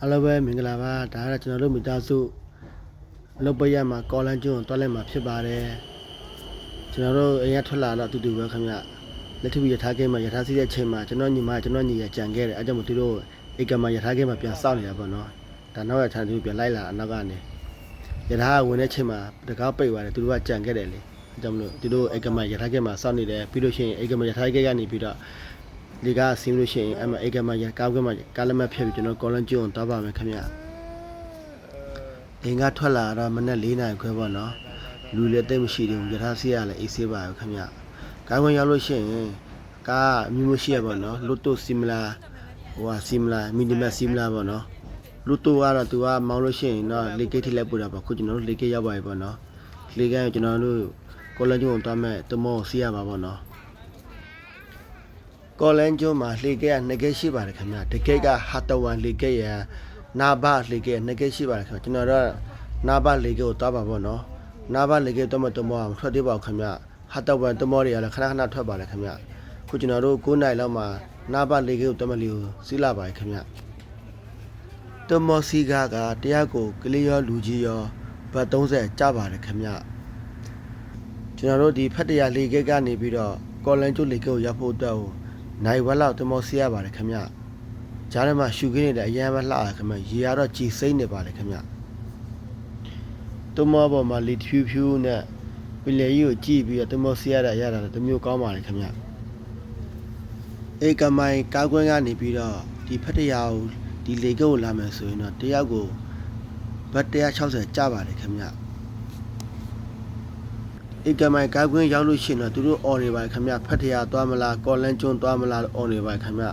အားလုံးပဲမင်္ဂလာပါဒါကကျွန်တော်တို့မိသားစုလုပ်ပရမှာကော်လန်ကျွန်းတွားလိုက်မှာဖြစ်ပါတယ်ကျွန်တော်တို့အရင်ထွက်လာတော့တူတူပဲခင်ဗျလက်ထပ်ပြီးရထားကဲမှာရထားစီးတဲ့အချိန်မှာကျွန်တော်ညီမကျွန်တော်ညီရကြံခဲ့တယ်အဲကြောင့်မို့သူတို့အိတ်ကမှာရထားကဲမှာပြန်စောင့်နေတာပေါ့နော်ဒါနောက်ရထားသူပြန်လိုက်လာအနောက်ကနေရထားဝင်တဲ့အချိန်မှာတကားပိတ်သွားတယ်သူတို့ကကြံခဲ့တယ်လေအဲကြောင့်မလို့သူတို့အိတ်ကမှာရထားကဲမှာစောင့်နေတယ်ပြီးလို့ရှိရင်အိတ်ကမှာရထားကဲကနေပြီးတော့ဒီကဆင်းလို့ရှိရင်အမအိတ်ကမှာကားကမှာကားလက်မှတ်ဖြတ်ပြီးကျွန်တော်ကော်လန်ကျွန်းတွားပါမယ်ခင်ဗျအင်္ဂါထွက်လာတော့မနေ့4နာရီခွဲပေါ့နော်လူလည်းတိတ်မရှိသေးဘူးရထားစီးရလည်းအေးဆေးပါပဲခင်ဗျကားဝင်ရောက်လို့ရှိရင်ကားအမျိုးမျိုးရှိရပေါ့နော်လိုတိုစီမလာစီမလာမီနီမတ်စီမလာပေါ့နော်လိုတိုကတော့သူကမောင်းလို့ရှိရင်တော့လေကိတ်ထိလိုက်ပို့တာပေါ့ခုကျွန်တော်တို့လေကိတ်ရောက်ပါပြီပေါ့နော်လေကိတ်ကျွန်တော်တို့ကော်လန်ကျွန်းတွားမဲ့တမောစီးရပါပေါ့နော်ကော်လန်ကျွန်းမှာလေကိတ်က2ကိတ်ရှိပါတယ်ခင်ဗျတကိတ်ကဟာတဝန်လေကိတ်ရနာဘလေကိတ်2ကိတ်ရှိပါတယ်ခင်ဗျကျွန်တော်တို့နာဘလေကိတ်ကိုတွားပါပေါ့နော်နာဘလေကိတ်တော့မတော်မအောင်ထွက်သေးပါခင်ဗျဟာတဝန်တမောတွေကလည်းခဏခဏထွက်ပါလေခင်ဗျခုကျွန်တော်တို့9နိုင်လောက်မှာနာဘလေကိတ်ကိုတမလီကိုစီးလာပါခင်ဗျတမောစီကားကတရားကိုကလေးရောလူကြီးရောဘတ်30ကျပါတယ်ခင်ဗျကျွန်တော်တို့ဒီဖတ်တရားလေကိတ်ကနေပြီးတော့ကော်လန်ကျွန်းလေကိတ်ကိုရောက်ဖို့အတွက်နိုင်ဝက်လောက်တမောစီရပါတယ်ခင်ဗျဂျားထဲမှာရှူခင်းနေတဲ့အရန်မလှရခင်ဗျရေရတော့ကြည်စိမ့်နေပါတယ်ခင်ဗျတမောပေါ်မှာလီဖြူဖြူနဲ့ပင်လေကြီးကိုကြည့်ပြီးတော့တမောစီရတာတမျိုးကောင်းပါတယ်ခင်ဗျအေကမိုင်ကားကွင်းကနေပြီးတော့ဒီဖတ်တရားကိုဒီလေကိတ်ကိုလာမယ်ဆိုရင်တော့တယောက်ကိုဘတ်160ကျပါတယ်ခင်ဗျဧကမိုင်ကားကွင်းရောက်လို့ရှိရင်တော့သူတို့အော်နေပါခင်ဗျဖတ်တရားသွားမလားကော်လန်ကျွန်းသွားမလားအော်နေပါခင်ဗျ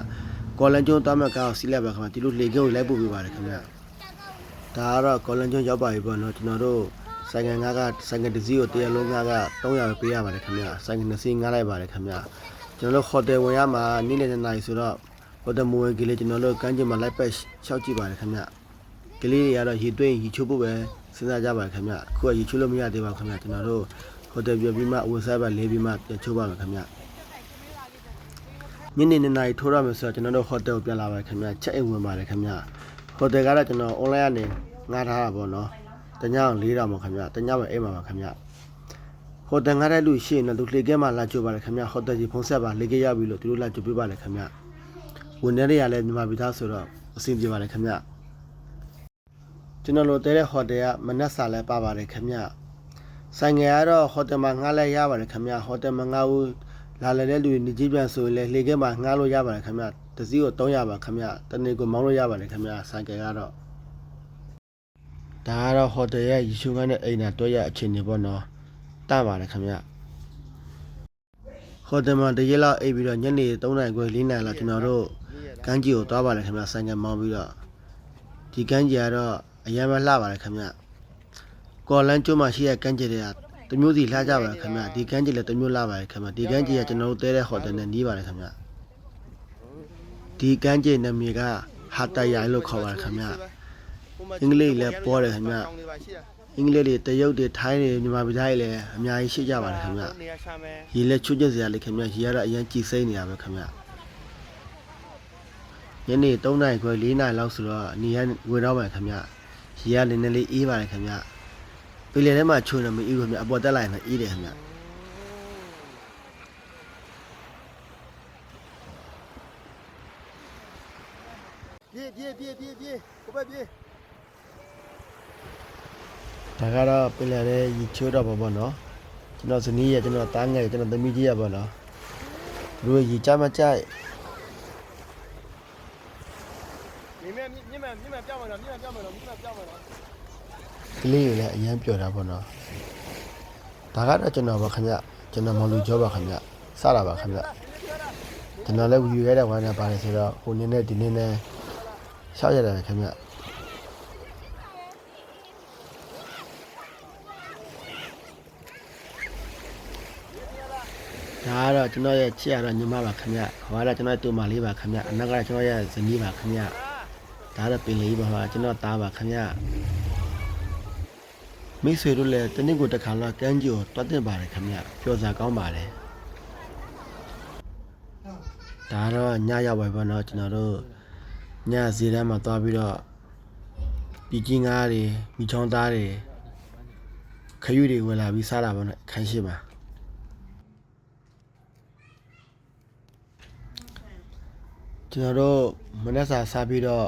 ကော်လန်ကျွန်းသွားမဲ့ကားကိုစီးလိုက်ပါခင်ဗျဒီလိုလေကိတ်ကိုလိုက်ပို့ပေးပါတယ်ခင်ဗျဒါကတော့ကော်လန်ကျွန်းရောက်ပါပြီပေါ့နော်ကျွန်တော်တို့ဆိုင်ငံငါးကဆိုင်ငံတစ်စီးကိုတရားလုံးငါးက300ပဲပေးရပါတယ်ခင်ဗျဆိုင်ငံတစ်စီးငါးလိုက်ပါတယ်ခင်ဗျကျွန်တော်တို့ဟိုတယ်ဝင်ရမှာနေ့လယ်2နာရီဆိုတော့ဟိုတယ်မဝင်ကလေးကျွန်တော်တို့ကမ်းခြေမှာလိုက်ပတ်ရှောက်ကြည့်ပါတယ်ခင်ဗျကလေးတွေကတော့ရေသွင်းရေချိုးဖို့ပဲစဉ်းစားကြပါတယ်ခင်ဗျအခုကရေချိုးလို့မရသေးပါဘူးခင်ဗျကျွန်တော်တို့ဟိုတယ်ပြပြီးမှဝက်ဆိုက်ပါလေးပြီးမှပြန်ချိုးပါမယ်ခင်ဗျညနေ2နာရီထိုးရမယ်ဆိုတော့ကျွန်တော်တို့ဟိုတယ်ကိုပြန်လာပါခင်ဗျချက်အိမ်ဝင်ပါတယ်ခင်ဗျဟိုတယ်ကတော့ကျွန်တော် online ကနေငှားထားတာပေါ့နော်တညအောင်4တောင်ပါခင်ဗျတညပဲအိမ်မှာပါခင်ဗျဟိုတယ်ငှားတဲ့လူရှိရင်တော့သူလေကဲမှာလာကြိုပါတယ်ခင်ဗျဟိုတယ်ကြီးဖုန်းဆက်ပါလေကဲရောက်ပြီလို့သူတို့လာကြိုပေးပါလေခင်ဗျဝန်ထမ်းတွေကလည်းမြန်မာပြည်သားဆိုတော့အဆင်ပြေပါလေခင်ဗျကျွန်တော်တို့တဲတဲ့ဟိုတယ်ကမနက်စာလဲပါပါတယ်ခင်ဗျဆိုင်ငယ်ကတော့ဟိုတယ်မှာငှားလဲရပါတယ်ခင်ဗျဟိုတယ်မှာငှားဦးလာလဲတဲ့လူနေကြီးပြန်ဆိုရင်လည်းလေကဲမှာငှားလို့ရပါတယ်ခင်ဗျတစည်းကို300ပါခင်ဗျတနေ့ကိုမောင်းလို့ရပါတယ်ခင်ဗျဆိုင်ကယ်ကတော့ဒါကတော့ဟိုတယ်ရဲ့ရေရှုခန်းနဲ့အိမ်နဲ့တွဲရအခြေအနေပေါ့နော်တန့်ပါတယ်ခင်ဗျဟိုတယ်မှာတရက်လောက်အိပ်ပြီးတော့ညနေ3နာရီခွဲ4နာရီလောက်ကျွန်တော်တို့ကမ်းခြေကိုသွားပါတယ်ခင်ဗျဆိုင်ကယ်မောင်းပြီးတော့ဒီကမ်းခြေကတော့အရင်မှလှပါတယ်ခင်ဗျကော်လန်ကျွန်းမှာရှိတဲ့ကမ်းခြေတွေကတမျိုးစီလှကြပါတယ်ခင်ဗျဒီကမ်းခြေလည်းတမျိုးလှပါတယ်ခင်ဗျဒီကမ်းခြေကကျွန်တော်တို့တဲတဲ့ဟိုတယ်နဲ့နီးပါတယ်ခင်ဗျဒီကမ်းခြေနာမည်ကဟာတယာလို့ခေါ်ပါတယ်ခင်ဗျအင်္ဂလိပ်လည်းပေါ်တယ်ခင်ဗျအင်္ဂလိပ်တွေတရုတ်တွေထိုင်းတွေမြန်မာပြည်သားတွေလည်းအများကြီးရှိကြပါတယ်ခင်ဗျရေလည်းချွတ်ကျက်စရာလေးခင်ဗျရေကတော့အရင်ကြည်စိမ့်နေရပဲခင်ဗျညနေ3နာရီခွဲ4နာရီလောက်ဆိုတော့နေရဝင်တော့ပါခင်ဗျရေကလည်းနည်းနည်းလေးအေးပါတယ်ခင်ဗျပင်လယ်ထဲမှာချုံနေမအေးဘူးခင်ဗျအပေါ်တက်လိုက်ရင်အေးတယ်ခင်ဗျပြေကိုပဲပြေဒါကတော့ပင်လယ်ထဲရေချိုးတော့ပါပေါ့နော်ကျွန်တော်ဇနီးရကျွန်တော်တားငယ်ကျွန်တော်သမီးကြီးရပေါ့နော်သူတို့ရေကြမကြိုက်မြင့်ပြောင်းမယ်နော်ကလေးတွေလည်းအရင်ပြောတာပေါ့နော်ဒါကတော့ကျွန်တော်ပါခင်ဗျကျွန်တော်မောင်လူကျော်ပါခင်ဗျစတာပါခင်ဗျကျွန်တော်လည်းဝီယူရတဲ့ဝိုင်းနေပါတယ်ဆိုတော့ဟိုနေ့နဲ့ဒီနေ့နဲ့ရှောက်ရတယ်ခင်ဗျဒါကတော့ကျွန်တော်ရဲ့ချစ်ရတော့ညီမပါခင်ဗျဟိုကတော့ကျွန်တော်တူမလေးပါခင်ဗျအနောက်ကကျွန်တော်ရဲ့ဇနီးပါခင်ဗျဒါတော့ပင်လေးပါဟာကျွန်တော်သားပါခင်ဗျမိတ်ဆွေတို့လည်းတနည်းကိုတစ်ခါလောက်ကမ်းကြိုတွတ်တင်ပါတယ်ခင်ဗျပျော်စားကောင်းပါတယ်ဒါတော့ညရောက်ပါဘောနော်ကျွန်တော်တို့ညဈေးထဲမှာသွားပြီးတော့ ပြည်ကြီးငါးတွေမိချောင်းသားတွေခရွေတွေဝင်လာပြီးစားတာပေါ့နော်ခန်းရှိမှာကျွန်တော်တို့မနေ့စာစားပြီးတော့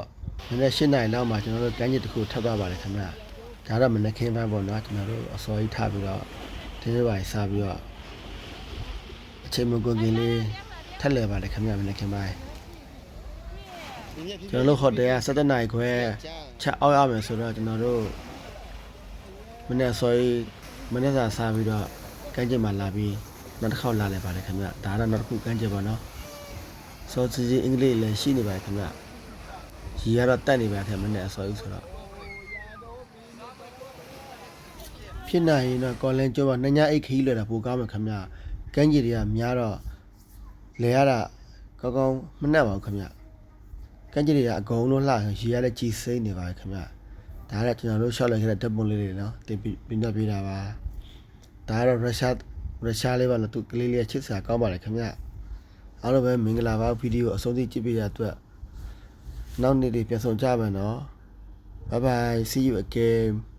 မနေ့၈နာရီလောက်မှာကျွန်တော်တို့ကမ်းခြေတစ်ခုထပ်သွားပါတယ်ခင်ဗျာဒါတော့မနေ့ခင်းပိုင်းပေါ့နော်ကျွန်တော်တို့အစောကြီးထပြီးတော့တင်းရပိုင်းစားပြီးတော့အချိန်မကုန်ခင်လေးထက်လဲပါတယ်ခင်ဗျာမနေ့ခင်းပိုင်းကျွန်တော်တို့ဟိုတယ်က7နာရီခွဲချက်အောက်ရမယ်ဆိုတော့ကျွန်တော်တို့မနေ့အစောကြီးမနေ့စာစားပြီးတော့ကမ်းခြေမှာလာပြီးနောက်တစ်ခေါက်လာလဲပါတယ်ခင်ဗျာဒါတော့နောက်တစ်ခုကမ်းခြေပေါ့နော်စောစီအင်္ဂလိပ်လည်းရှိနေပါတယ်ခင်ဗျရီကတော့တက်နေပါခင်မနဲ့အစောကြီးဆိုတော့ဖြစ်နိုင်ရင်တော့ကော်လန်ကျော်ကနှစ်ညအိတ်ခီးလွယ်တာပိုကောင်းမှာခင်ဗျကန်းကြီးတွေကများတော့လဲရတာကောင်းကောင်းမနှက်ပါဘူးခင်ဗျကန်းကြီးတွေကအကုန်လုံးလှရီရလည်းကြီးစိမ့်နေပါခင်ဗျဒါကကျွန်တော်တို့ရှော့လိုက်ခဲ့တဲ့ဓာတ်ပုံလေးတွေနော်တင်ပြပေးတာပါဒါကတော့ရုရှားလေးပါလို့သူကလေးလေးချစ်စရာကောင်းပါတယ်ခင်ဗျအားလုံးပဲမင်္ဂလာပါဗီဒီယိုအဆုံးထိကြည့်ပေးရအတွက်နောက်နေ့တွေပြန်ဆောင်ကြမယ်နော် bye bye see you again